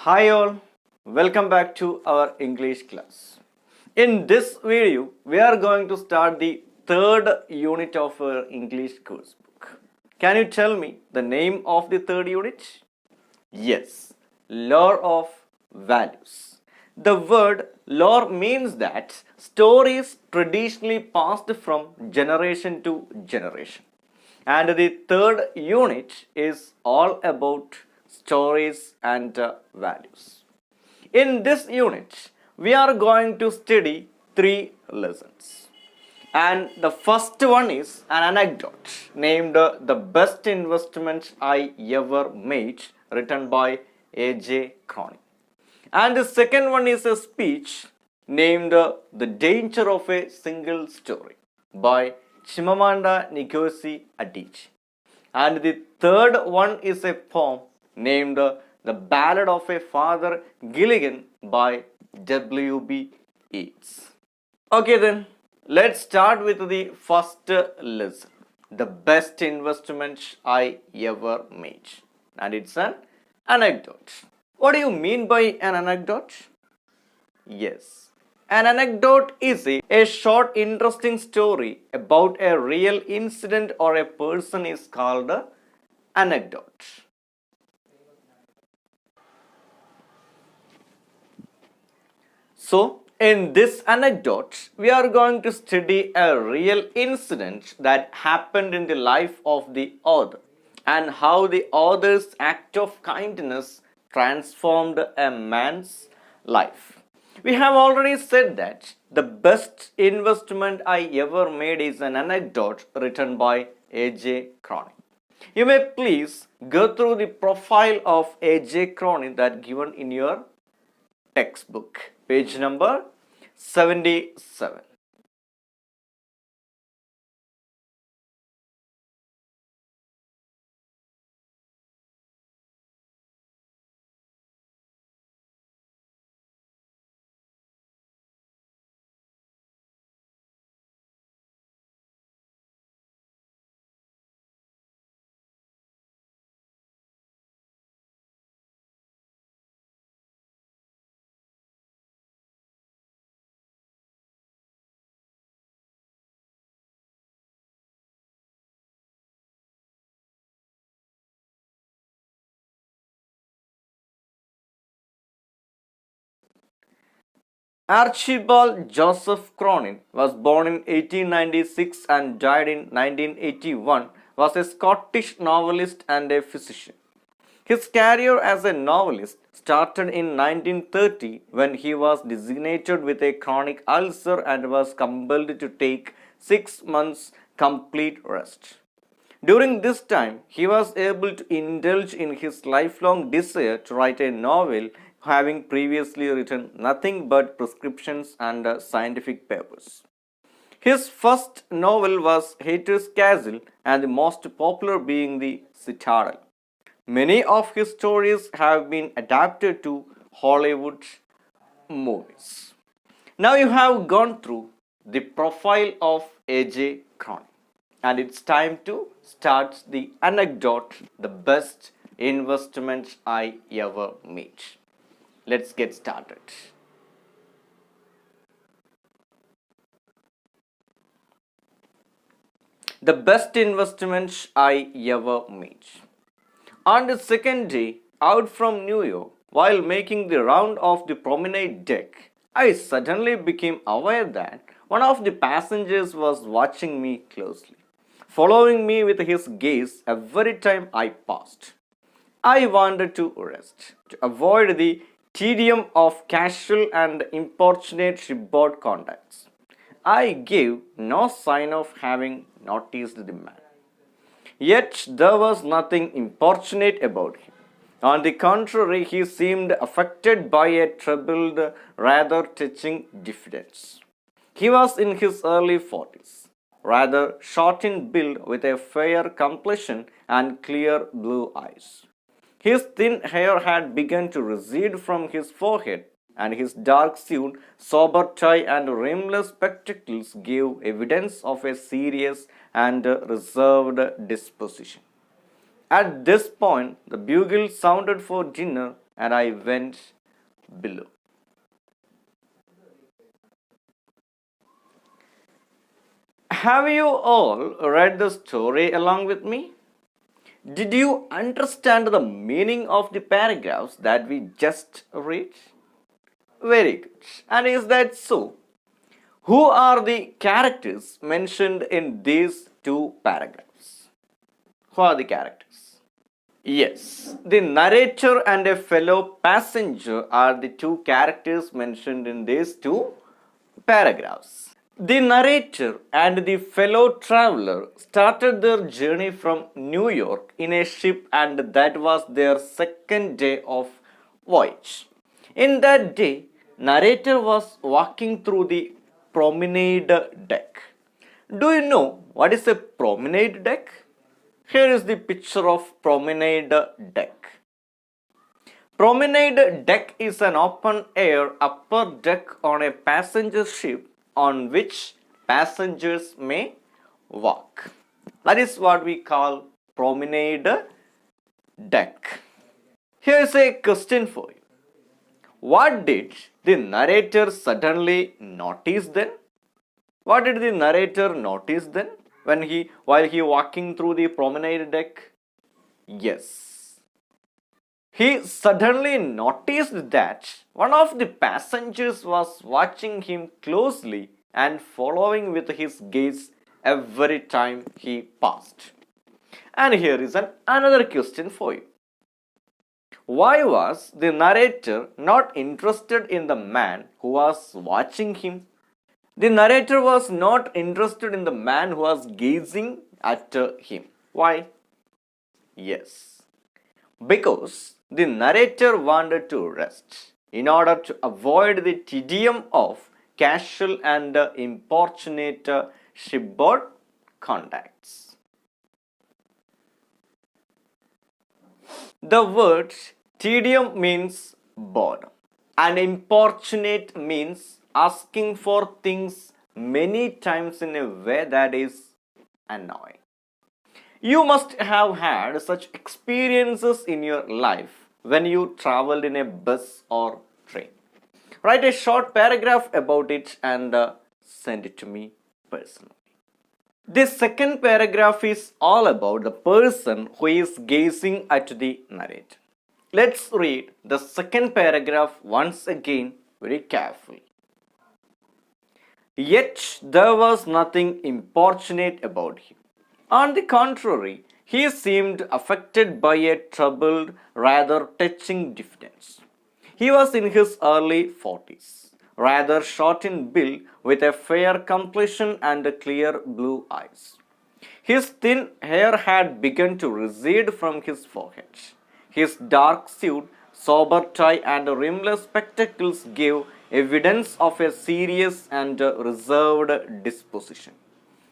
Hi all, welcome back to our English class. In this video, we are going to start the third unit of our English course book. Can you tell me the name of the third unit? Yes, lore of values. The word lore means that stories traditionally passed from generation to generation. And the third unit is all about stories and values. In this unit, we are going to study three lessons. And the first one is an anecdote named The Best Investment I Ever Made, written by A.J. Cronin. And the second one is a speech named The Danger of a Single Story by Chimamanda Ngozi Adichie. And the third one is a poem named The Ballad of a Father Gilligan by W.B. Yeats. Okay then, let's start with the first lesson. The best investment I ever made. And it's an anecdote. What do you mean by an anecdote? Yes. An anecdote is a short interesting story about a real incident or a person is called an anecdote. So, in this anecdote, we are going to study a real incident that happened in the life of the author and how the author's act of kindness transformed a man's life. We have already said that the best investment I ever made is an anecdote written by A.J. Cronin. You may please go through the profile of A.J. Cronin that given in your textbook, page number 77. Archibald Joseph Cronin was born in 1896 and died in 1981, was a Scottish novelist and a physician. His career as a novelist started in 1930 when he was designated with a chronic ulcer and was compelled to take 6 months complete rest. During this time, he was able to indulge in his lifelong desire to write a novel, having previously written nothing but prescriptions and scientific papers. His first novel was Hatter's Castle, and the most popular being The Citadel. Many of his stories have been adapted to Hollywood movies. Now you have gone through the profile of A.J. Cronin, and it's time to start the anecdote, the best investment I ever made. Let's get started. The best investment I ever made. On the second day, out from New York, while making the round of the Promenade deck, I suddenly became aware that one of the passengers was watching me closely, following me with his gaze every time I passed. I wanted to rest, to avoid the tedium of casual and importunate shipboard contacts. I gave no sign of having noticed the man. Yet there was nothing importunate about him. On the contrary, he seemed affected by a troubled, rather touching diffidence. He was in his early 40s, rather short in build with a fair complexion and clear blue eyes. His thin hair had begun to recede from his forehead, and his dark suit, sober tie, and rimless spectacles gave evidence of a serious and reserved disposition. At this point, the bugle sounded for dinner, and I went below. Have you all read the story along with me? Did you understand the meaning of the paragraphs that we just read? Very good. And is that so? Who are the characters mentioned in these two paragraphs? Who are the characters? Yes, the narrator and a fellow passenger are the two characters mentioned in these two paragraphs. The narrator and the fellow traveler started their journey from New York in a ship, and that was their second day of voyage. In that day, narrator was walking through the promenade deck. Do you know what is a promenade deck? Here is the picture of promenade deck. Promenade deck is an open air upper deck on a passenger ship on which passengers may walk. That is what we call promenade deck. Here is a question for you. What did the narrator suddenly notice then? What did the narrator notice then while he walking through the promenade deck? Yes. He suddenly noticed that one of the passengers was watching him closely and following with his gaze every time he passed. And here is another question for you. Why was the narrator not interested in the man who was watching him? The narrator was not interested in the man who was gazing at him. Why? Yes. Because the narrator wanted to rest in order to avoid the tedium of casual and importunate shipboard contacts. The word tedium means boredom, and importunate means asking for things many times in a way that is annoying. You must have had such experiences in your life when you traveled in a bus or train. Write a short paragraph about it and send it to me personally. This second paragraph is all about the person who is gazing at the narrator. Let's read the second paragraph once again very carefully. Yet there was nothing importunate about him. On the contrary, he seemed affected by a troubled, rather touching diffidence. He was in his early 40s, rather short in build, with a fair complexion and clear blue eyes. His thin hair had begun to recede from his forehead. His dark suit, sober tie, and rimless spectacles gave evidence of a serious and reserved disposition.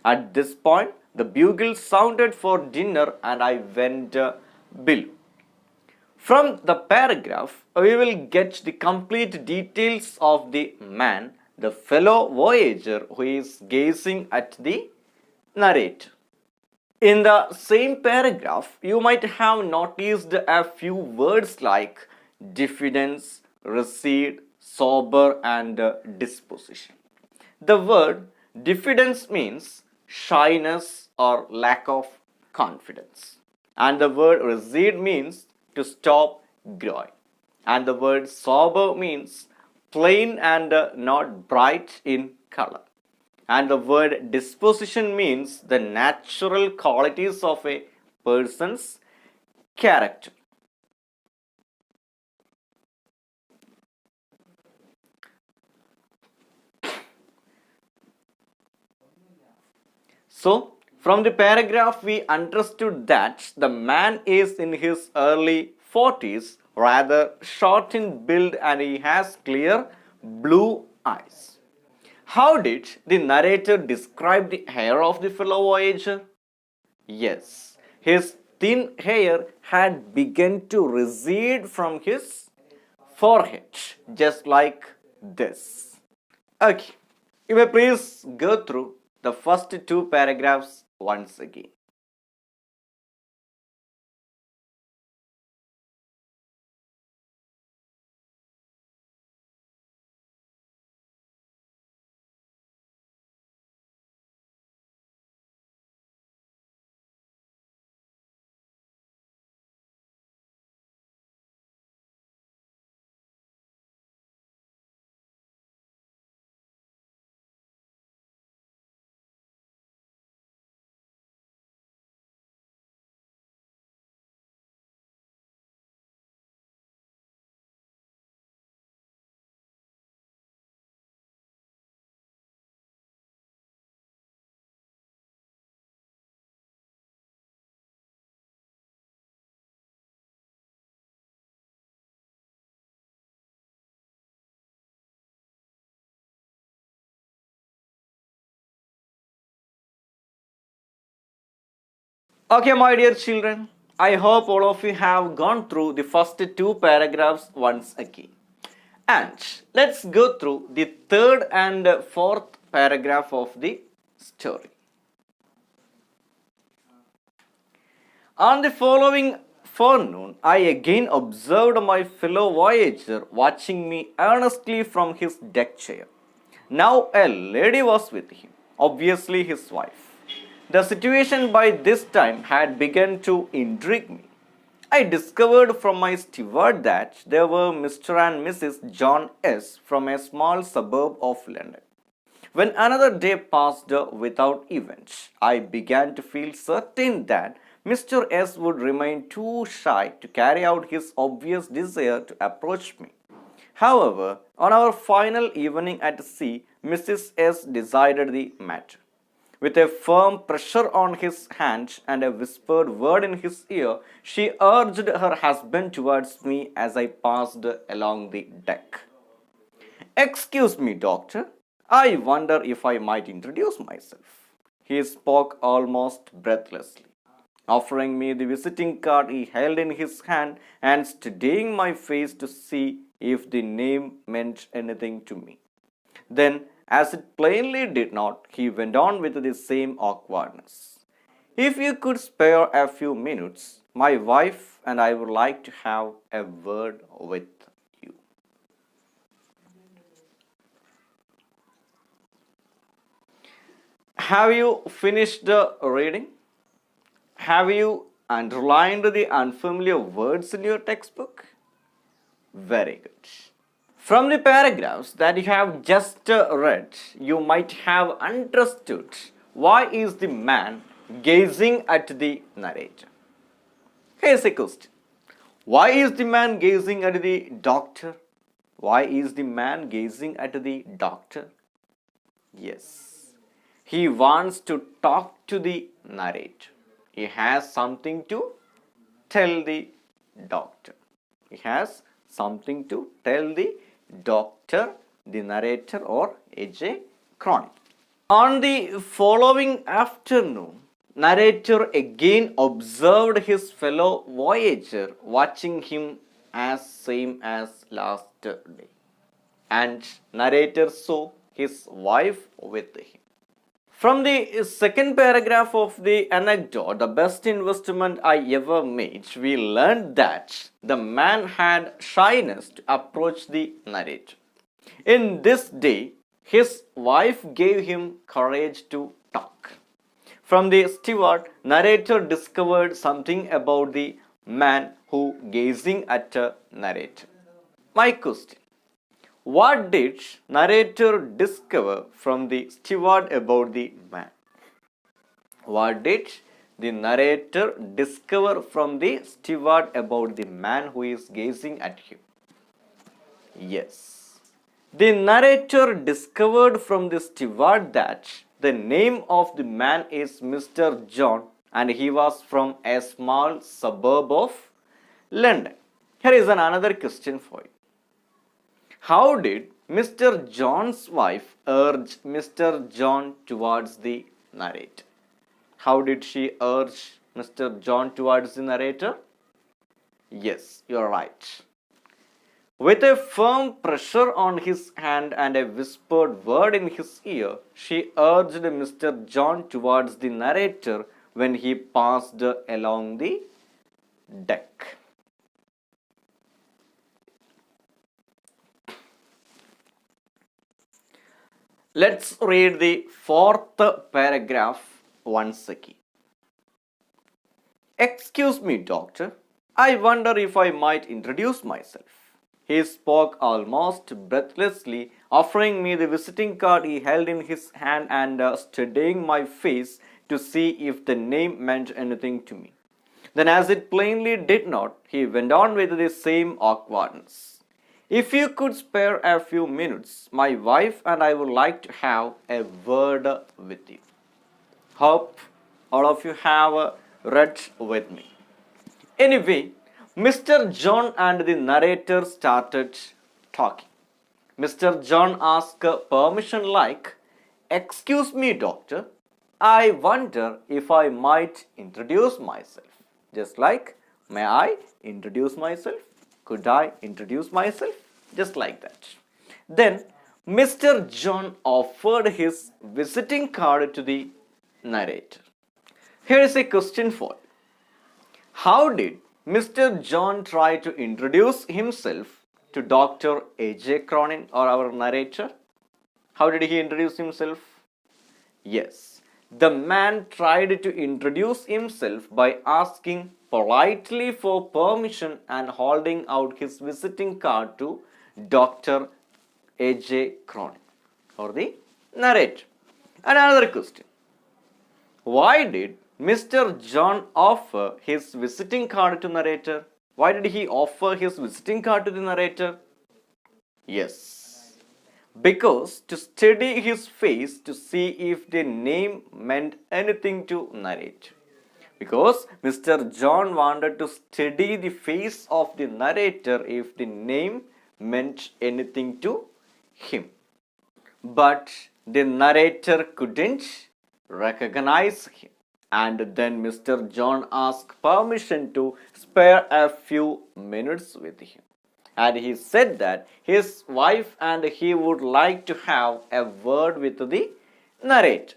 At this point, the bugle sounded for dinner and I went below. From the paragraph, we will get the complete details of the man, the fellow voyager who is gazing at the narrator. In the same paragraph, you might have noticed a few words like diffidence, recede, sober, and disposition. The word diffidence means shyness or lack of confidence. And the word recede means to stop growing. And the word sober means plain and not bright in color. And the word disposition means the natural qualities of a person's character. So, from the paragraph, we understood that the man is in his early 40s, rather short in build, and he has clear blue eyes. How did the narrator describe the hair of the fellow voyager? Yes, his thin hair had begun to recede from his forehead, just like this. Okay, you may please go through the first two paragraphs once again. Okay, my dear children, I hope all of you have gone through the first two paragraphs once again. And let's go through the third and fourth paragraph of the story. On the following forenoon, I again observed my fellow voyager watching me earnestly from his deck chair. Now a lady was with him, obviously his wife. The situation by this time had begun to intrigue me. I discovered from my steward that they were Mr. and Mrs. John S. from a small suburb of London. When another day passed without event, I began to feel certain that Mr. S. would remain too shy to carry out his obvious desire to approach me. However, on our final evening at sea, Mrs. S. decided the matter. With a firm pressure on his hand and a whispered word in his ear, she urged her husband towards me as I passed along the deck. "Excuse me, doctor. I wonder if I might introduce myself." He spoke almost breathlessly, offering me the visiting card he held in his hand and studying my face to see if the name meant anything to me. Then, as it plainly did not, he went on with the same awkwardness. "If you could spare a few minutes, my wife and I would like to have a word with you." Have you finished the reading? Have you underlined the unfamiliar words in your textbook? Very good. From the paragraphs that you have just read, you might have understood why is the man gazing at the narrator. Here's a question. Why is the man gazing at the doctor? Why is the man gazing at the doctor? Yes, he wants to talk to the narrator. He has something to tell the doctor. He has something to tell the doctor, the narrator, or A.J. Chronic. On the following afternoon, narrator again observed his fellow voyager watching him as same as last day, and narrator saw his wife with him. From the second paragraph of the anecdote, "The best investment I ever made," we learned that the man had shyness to approach the narrator. In this day, his wife gave him courage to talk. From the steward, narrator discovered something about the man who gazing at a narrator. My question: what did narrator discover from the steward about the man? What did the narrator discover from the steward about the man who is gazing at him? Yes. The narrator discovered from the steward that the name of the man is Mr. John and he was from a small suburb of London. Here is another question for you. How did Mr. John's wife urge Mr. John towards the narrator? How did she urge Mr. John towards the narrator? Yes, you are right. With a firm pressure on his hand and a whispered word in his ear, she urged Mr. John towards the narrator when he passed along the deck. Let's read the fourth paragraph once again. "Excuse me, doctor. I wonder if I might introduce myself." He spoke almost breathlessly, offering me the visiting card he held in his hand and studying my face to see if the name meant anything to me. Then, as it plainly did not, he went on with the same awkwardness. "If you could spare a few minutes, my wife and I would like to have a word with you." Hope all of you have read with me. Anyway, Mr. John and the narrator started talking. Mr. John asked permission like, "Excuse me, doctor. I wonder if I might introduce myself. Just like, may I introduce myself? Could I introduce myself? Just like that. Then, Mr. John offered his visiting card to the narrator. Here is a question for you. How did Mr. John try to introduce himself to Dr. A.J. Cronin or our narrator? How did he introduce himself? Yes, the man tried to introduce himself by asking politely for permission and holding out his visiting card to Dr. A.J. Cronin or the narrator. Another question. Why did Mr. John offer his visiting card to narrator? Why did he offer his visiting card to the narrator? Yes, because to study his face to see if the name meant anything to narrator. Because Mr. John wanted to study the face of the narrator if the name meant anything to him. But the narrator couldn't recognize him. And then Mr. John asked permission to spare a few minutes with him. And he said that his wife and he would like to have a word with the narrator.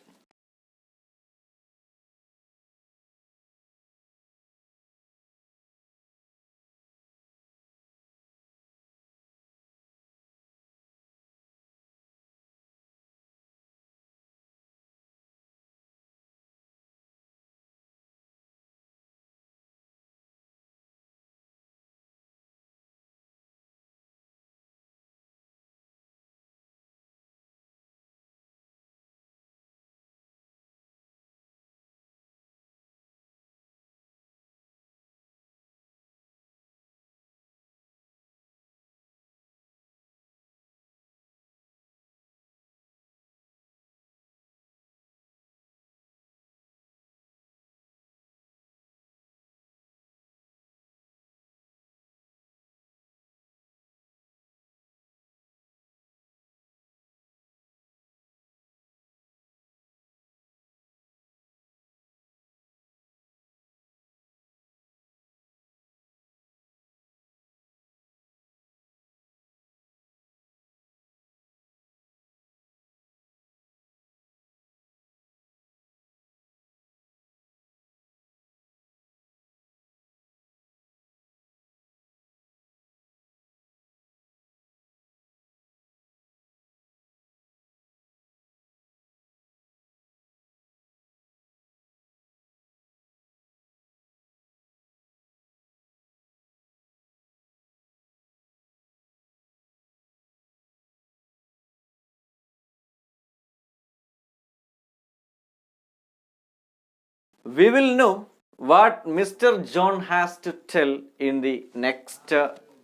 We will know what Mr. John has to tell in the next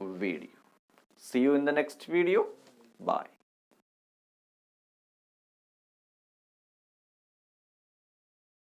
video. See you in the next video. Bye.